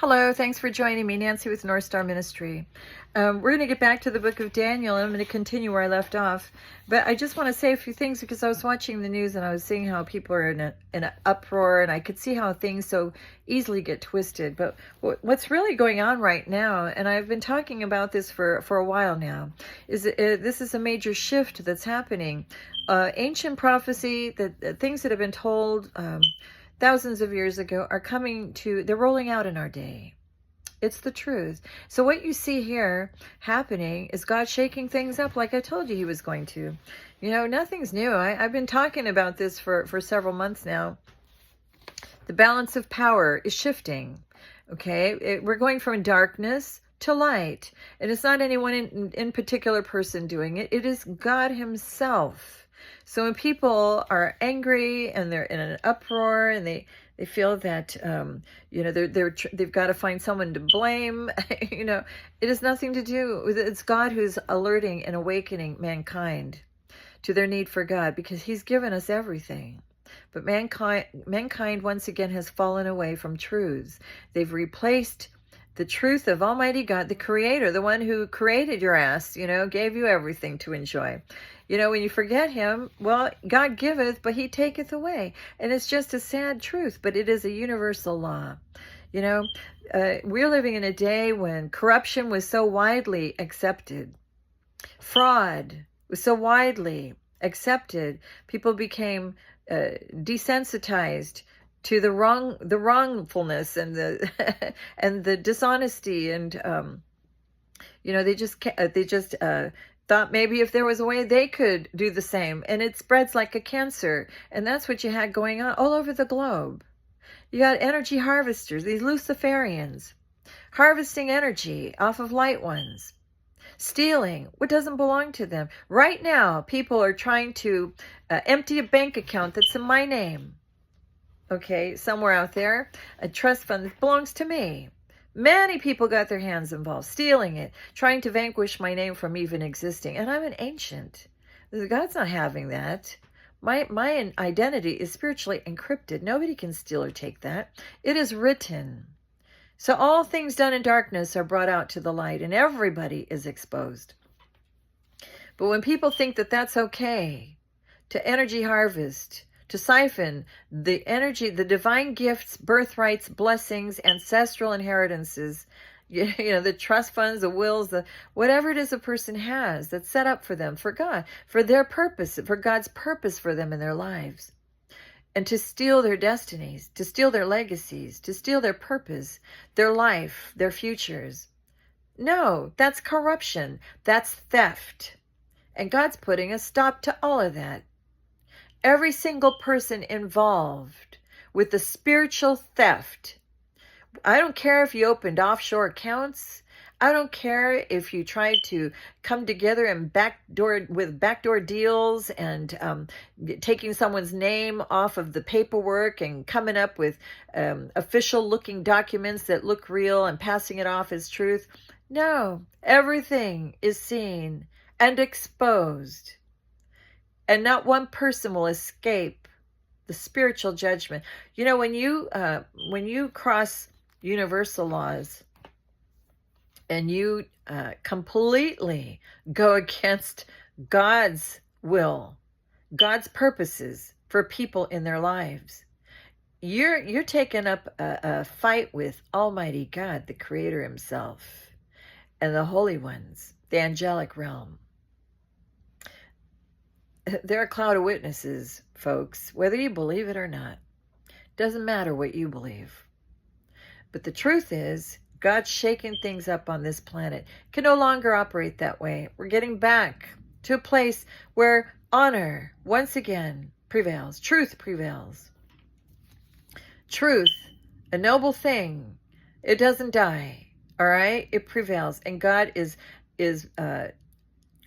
Hello, thanks for joining me, Nancy with North Star Ministry. We're going to get back to the book of Daniel, and I'm going to continue where I left off. But I just want to say a few things because I was watching the news and I was seeing how people are in an uproar, and I could see how things so easily get twisted. But what's really going on right now, and I've been talking about this for a while now, is this is a major shift that's happening. Ancient prophecy, that things that have been told thousands of years ago they're rolling out in our day. It's the truth. So what you see here happening is God shaking things up like I told you he was going to. You know, nothing's new. I've been talking about this for several months now. The balance of power is shifting. Okay? We're going from darkness to light. And it's not anyone in particular person doing it. It is God himself. So when people are angry and they're in an uproar and they feel that they've got to find someone to blame, it has nothing to do with it. It's God who's alerting and awakening mankind to their need for God, because he's given us everything. But mankind once again has fallen away from truths. They've replaced the truth of Almighty God, the Creator, the one who created your ass, gave you everything to enjoy. When you forget him, well, God giveth, but he taketh away. And it's just a sad truth, but it is a universal law. We're living in a day when corruption was so widely accepted. Fraud was so widely accepted. People became desensitized to the wrongfulness and the and the dishonesty, and they just thought maybe if there was a way they could do the same, and it spreads like a cancer. And that's what you had going on all over the globe. You got energy harvesters, these Luciferians, harvesting energy off of light ones, stealing what doesn't belong to them. Right now, people are trying to empty a bank account that's in my name. Okay, somewhere out there, a trust fund that belongs to me. Many people got their hands involved, stealing it, trying to vanquish my name from even existing. And I'm an ancient. God's not having that. My identity is spiritually encrypted. Nobody can steal or take that. It is written. So all things done in darkness are brought out to the light, and everybody is exposed. But when people think that that's okay to energy harvest, to siphon the energy, the divine gifts, birthrights, blessings, ancestral inheritances, the trust funds, the wills, whatever it is a person has that's set up for them, for God, for their purpose, for God's purpose for them in their lives, and to steal their destinies, to steal their legacies, to steal their purpose, their life, their futures. No, that's corruption. That's theft. And God's putting a stop to all of that. Every single person involved with the spiritual theft. I don't care if you opened offshore accounts. I don't care if you tried to come together and backdoor deals and taking someone's name off of the paperwork and coming up with official looking documents that look real and passing it off as truth. No, everything is seen and exposed. And not one person will escape the spiritual judgment. When you cross universal laws and you completely go against God's will, God's purposes for people in their lives, you're taking up a fight with Almighty God, the Creator himself, and the holy ones, the angelic realm. They're a cloud of witnesses, folks, whether you believe it or not. Doesn't matter what you believe. But the truth is, God's shaking things up on this planet. Can no longer operate that way. We're getting back to a place where honor, once again, prevails. Truth prevails. Truth, a noble thing. It doesn't die, all right? It prevails. And God is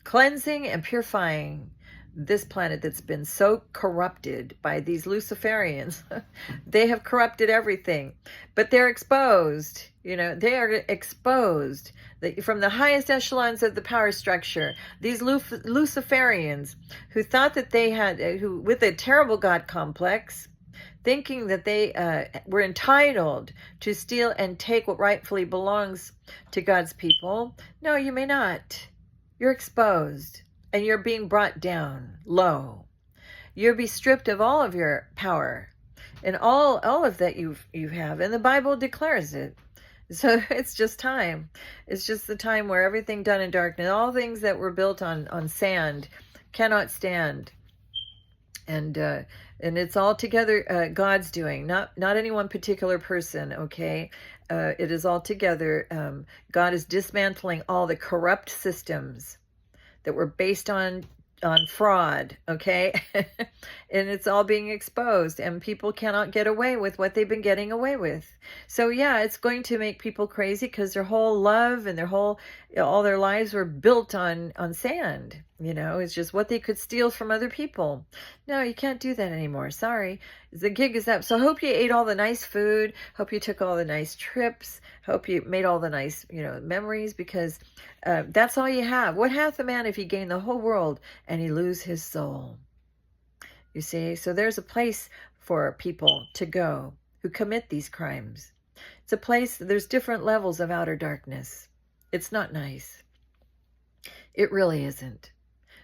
cleansing and purifying this planet that's been so corrupted by these Luciferians. They have corrupted everything, but they're exposed. They are exposed from the highest echelons of the power structure. These Luciferians who thought that they had, with a terrible God complex, thinking that they were entitled to steal and take what rightfully belongs to God's people. No, you may not. You're exposed and you're being brought down low. You'll be stripped of all of your power and all of that you have, and the Bible declares it. So it's just time. It's just the time where everything done in darkness, all things that were built on sand, cannot stand. And it's all together God's doing, not any one particular person. Okay, it is all together. God is dismantling all the corrupt systems that were based on fraud, okay? And it's all being exposed, and people cannot get away with what they've been getting away with. So yeah, it's going to make people crazy because their whole love and all their lives were built on sand. It's just what they could steal from other people. No, you can't do that anymore. Sorry. The gig is up. So I hope you ate all the nice food. Hope you took all the nice trips. Hope you made all the nice, memories, because that's all you have. What hath a man if he gain the whole world and he lose his soul? You see? So there's a place for people to go who commit these crimes. It's a place, there's different levels of outer darkness. It's not nice. It really isn't.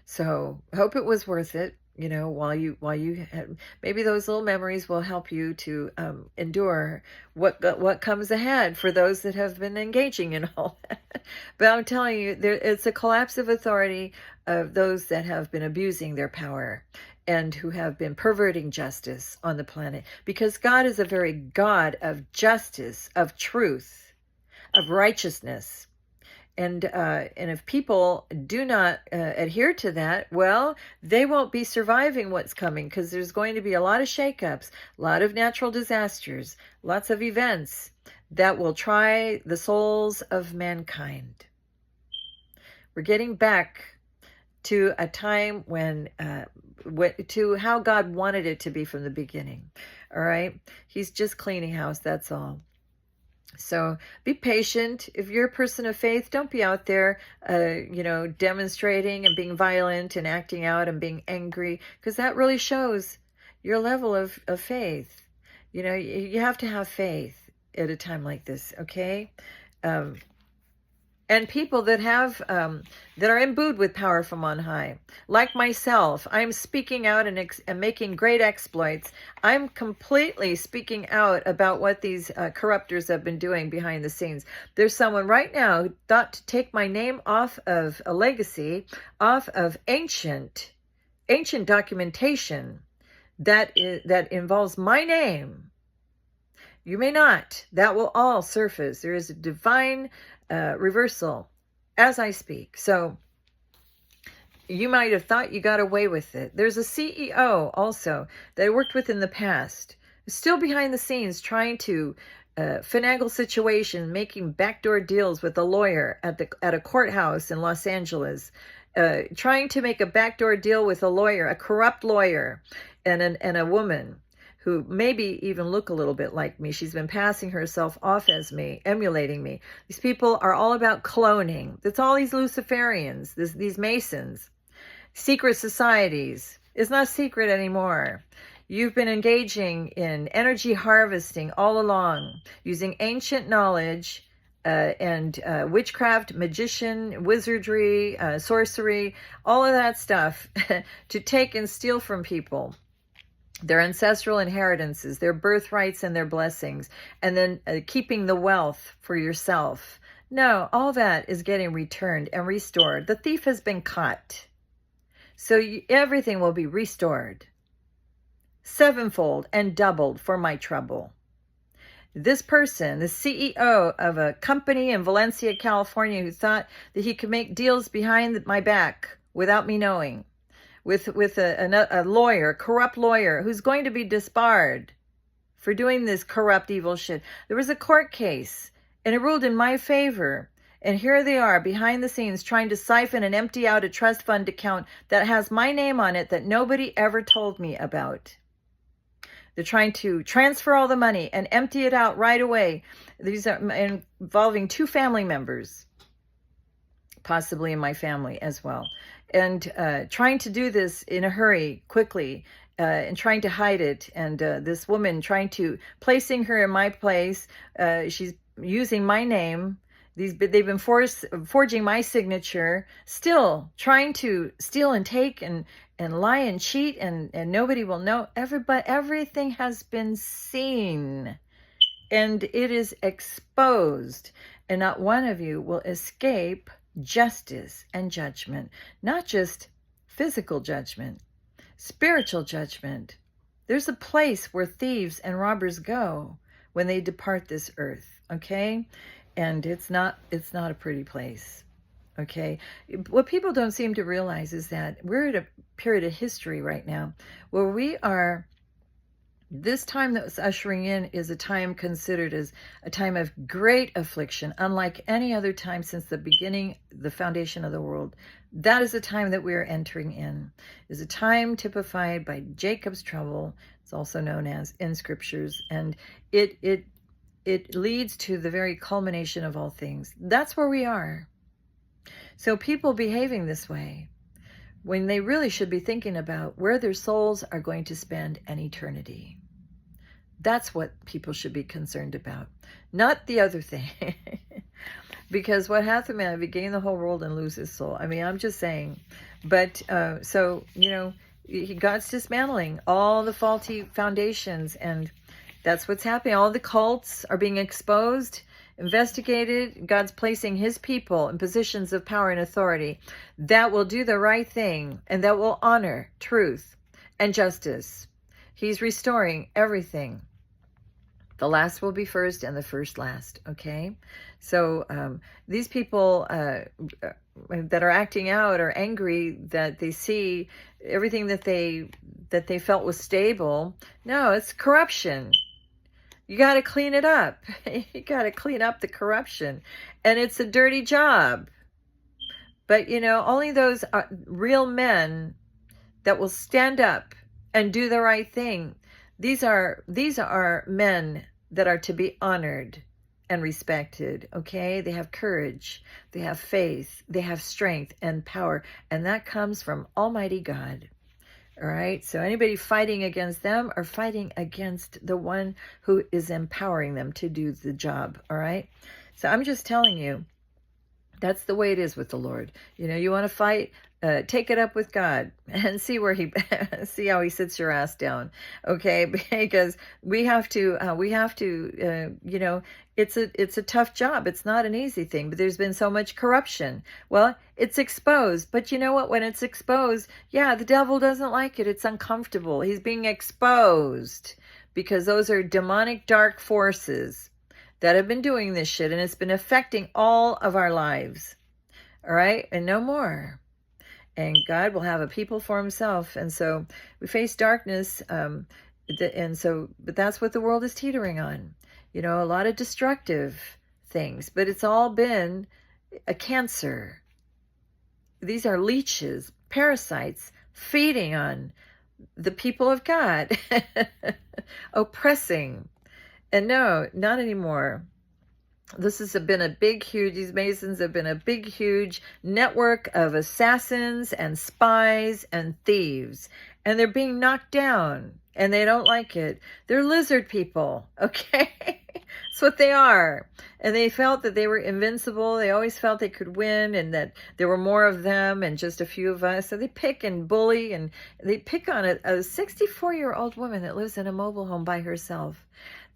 So I hope it was worth it. While you had, maybe those little memories will help you to endure what comes ahead for those that have been engaging in all that. But I'm telling you, it's a collapse of authority of those that have been abusing their power and who have been perverting justice on the planet. Because God is a very God of justice, of truth, of righteousness. And if people do not adhere to that, well, they won't be surviving what's coming, because there's going to be a lot of shakeups, a lot of natural disasters, lots of events that will try the souls of mankind. We're getting back to a time to how God wanted it to be from the beginning. All right? He's just cleaning house, that's all. So be patient. If you're a person of faith, don't be out there, demonstrating and being violent and acting out and being angry, because that really shows your level of faith. You have to have faith at a time like this, okay? And people that have that are imbued with power from on high, like myself, I'm speaking out and making great exploits. I'm completely speaking out about what these corruptors have been doing behind the scenes. There's someone right now who thought to take my name off of a legacy, off of ancient documentation that involves my name. You may not. That will all surface. There is a divine reversal as I speak. So you might have thought you got away with it. There's a CEO also that I worked with in the past, still behind the scenes trying to finagle situation, making backdoor deals with a lawyer at a courthouse in Los Angeles, trying to make a backdoor deal with a lawyer, a corrupt lawyer, and a woman who maybe even look a little bit like me. She's been passing herself off as me, emulating me. These people are all about cloning. It's all these Luciferians, these Masons, secret societies. It's not secret anymore. You've been engaging in energy harvesting all along, using ancient knowledge and witchcraft, magician, wizardry, sorcery, all of that stuff to take and steal from people their ancestral inheritances, their birthrights and their blessings, and then keeping the wealth for yourself. No, all that is getting returned and restored. The thief has been caught. So everything will be restored sevenfold and doubled for my trouble. This person, the CEO of a company in Valencia, California, who thought that he could make deals behind my back without me knowing, with a lawyer, a corrupt lawyer, who's going to be disbarred for doing this corrupt, evil shit. There was a court case, and it ruled in my favor. And here they are, behind the scenes, trying to siphon and empty out a trust fund account that has my name on it that nobody ever told me about. They're trying to transfer all the money and empty it out right away. These are involving 2 family members, possibly in my family as well. And trying to do this in a hurry, quickly, and trying to hide it. And this woman placing her in my place. She's using my name. They've been forging my signature, still trying to steal and take and lie and cheat, and nobody will know. Everything has been seen, and it is exposed, and not one of you will escape justice and judgment. Not just physical judgment, spiritual judgment. There's a place where thieves and robbers go when they depart this earth, okay? And it's not a pretty place, okay? What people don't seem to realize is that we're at a period of history right now where we are. This time that was ushering in is a time considered as a time of great affliction, unlike any other time since the beginning, the foundation of the world. That is the time that we are entering in. Is a time typified by Jacob's trouble. It's also known as in scriptures, and it leads to the very culmination of all things. That's where we are. So people behaving this way, when they really should be thinking about where their souls are going to spend an eternity. That's what people should be concerned about, not the other thing. Because what hath a man if he gain the whole world and lose his soul? I mean, I'm just saying. But so, God's dismantling all the faulty foundations, and that's what's happening. All the cults are being exposed, investigated. God's placing his people in positions of power and authority that will do the right thing and that will honor truth and justice. He's restoring everything. The last will be first and the first last, okay? So these people that are acting out are angry that they see everything that they felt was stable. No, it's corruption. You got to clean it up. You got to clean up the corruption. And it's a dirty job. But, only those real men that will stand up and do the right thing. These are men that are to be honored and respected, okay? They have courage, they have faith, they have strength and power, and that comes from Almighty God. All right, so anybody fighting against them are fighting against the one who is empowering them to do the job, all right? So I'm just telling you, that's the way it is with the Lord. You want to fight, take it up with God and see see how he sits your ass down, okay? Because we have to, it's a tough job. It's not an easy thing, but there's been so much corruption. Well, it's exposed, but you know what? When it's exposed, the devil doesn't like it. It's uncomfortable. He's being exposed because those are demonic dark forces that have been doing this shit, and it's been affecting all of our lives. All right? And no more. And God will have a people for himself. And so we face darkness. But that's what the world is teetering on. A lot of destructive things, but it's all been a cancer. These are leeches, parasites, feeding on the people of God, oppressing. And no, not anymore. This has been a big, huge, these Masons have been a big, huge network of assassins and spies and thieves. And they're being knocked down, and they don't like it. They're lizard people, okay? That's what they are. And they felt that they were invincible. They always felt they could win, and that there were more of them and just a few of us. So they pick and bully, and they pick on a 64-year-old woman that lives in a mobile home by herself.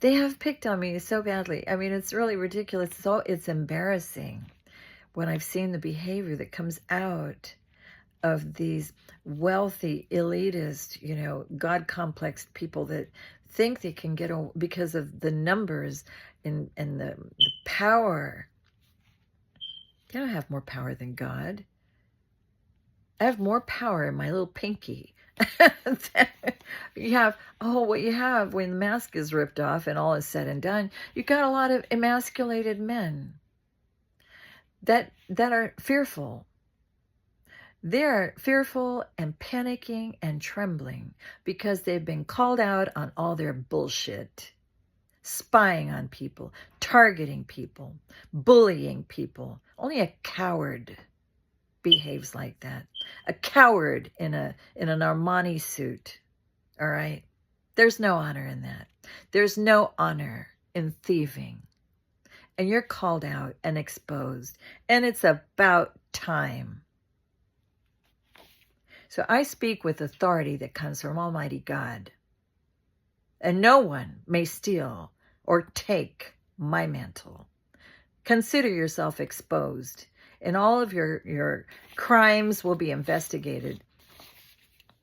They have picked on me so badly. I mean, it's really ridiculous. It's embarrassing when I've seen the behavior that comes out of these wealthy, elitist, God complex people that think they can get because of the numbers and the power. I don't have more power than God. I have more power in my little pinky. What you have when the mask is ripped off and all is said and done, you got a lot of emasculated men that are fearful. They're fearful and panicking and trembling because they've been called out on all their bullshit, spying on people, targeting people, bullying people. Only a coward behaves like that. A coward in an Armani suit All right? There's no honor in that. There's no honor in thieving. And you're called out and exposed. And it's about time. So I speak with authority that comes from Almighty God. And no one may steal or take my mantle. Consider yourself exposed, and all of your crimes will be investigated,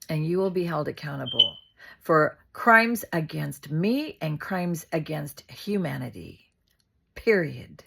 and you will be held accountable for crimes against me and crimes against humanity. Period.